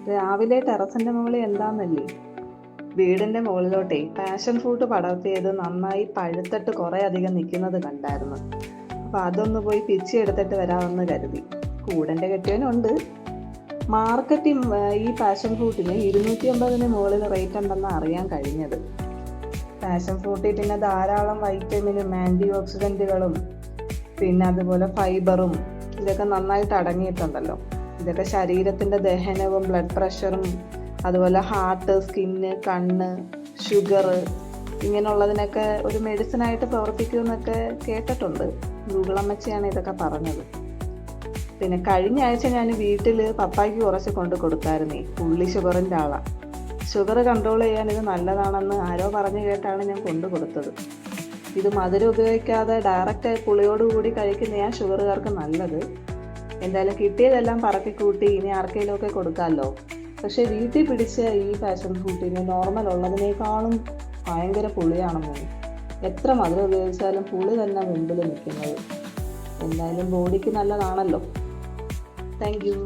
രാവിലെ ടെറസിന്റെ മുകളിൽ എന്താന്നല്ലേ, വീടിന്റെ മുകളിലോട്ടേ പാഷൻ ഫ്രൂട്ട് പടർത്തിയത് നന്നായി പഴുത്തിട്ട് കുറെ അധികം നിൽക്കുന്നത് കണ്ടായിരുന്നു. അപ്പൊ അതൊന്ന് പോയി പിച്ചി എടുത്തിട്ട് വരാമെന്ന് കരുതി. കൂടന്റെ കെട്ടിയവനുണ്ട്. മാർക്കറ്റിൽ ഈ പാഷൻ ഫ്രൂട്ടിന് 250 മുകളിൽ റേറ്റ് ഉണ്ടെന്ന് അറിയാൻ കഴിഞ്ഞത്. പാഷൻ ഫ്രൂട്ടിൽ പിന്നെ ധാരാളം വൈറ്റമിനും ആന്റി ഓക്സിഡന്റുകളും പിന്നെ അതുപോലെ ഫൈബറും ഇതൊക്കെ നന്നായിട്ട് അടങ്ങിയിട്ടുണ്ടല്ലോ. ഇതൊക്കെ ശരീരത്തിന്റെ ദഹനവും ബ്ലഡ് പ്രഷറും അതുപോലെ ഹാർട്ട്, സ്കിന്ന്, കണ്ണ്, ഷുഗർ ഇങ്ങനെയുള്ളതിനൊക്കെ ഒരു മെഡിസിനായിട്ട് പ്രവർത്തിക്കുമെന്നൊക്കെ കേട്ടിട്ടുണ്ട്. ഗൂഗിളമ്മച്ചിയാണ് ഇതൊക്കെ പറഞ്ഞത്. പിന്നെ കഴിഞ്ഞ ആഴ്ച ഞാൻ വീട്ടിൽ പപ്പായ്ക്ക് കുറച്ച് കൊണ്ട് കൊടുത്തായിരുന്നേ. പുള്ളി ഷുഗറിൻ്റെ ആളാണ്. ഷുഗർ കൺട്രോൾ ചെയ്യാൻ ഇത് നല്ലതാണെന്ന് ആരോ പറഞ്ഞു കേട്ടാണ് ഞാൻ കൊണ്ടു കൊടുത്തത്. ഇത് മധുരം ഉപയോഗിക്കാതെ ഡയറക്റ്റ് പുളിയോടുകൂടി കഴിക്കുന്നതാണ് ഷുഗറുകാർക്ക് നല്ലത്. എന്തായാലും കിട്ടിയതെല്ലാം പറക്കിക്കൂട്ടി ഇനി ആർക്കെങ്കിലും ഒക്കെ കൊടുക്കാമല്ലോ. പക്ഷെ വീട്ടിൽ പിടിച്ച ഈ പാഷൻ ഫ്രൂട്ടിന് നോർമൽ ഉള്ളതിനേക്കാളും ഭയങ്കര പുളിയാണെന്ന്. എത്ര മധുരം ഉപയോഗിച്ചാലും പുളി തന്നെ മുമ്പിൽ നിൽക്കുന്നത്. എന്തായാലും ബോഡിക്ക് നല്ലതാണല്ലോ. Thank you.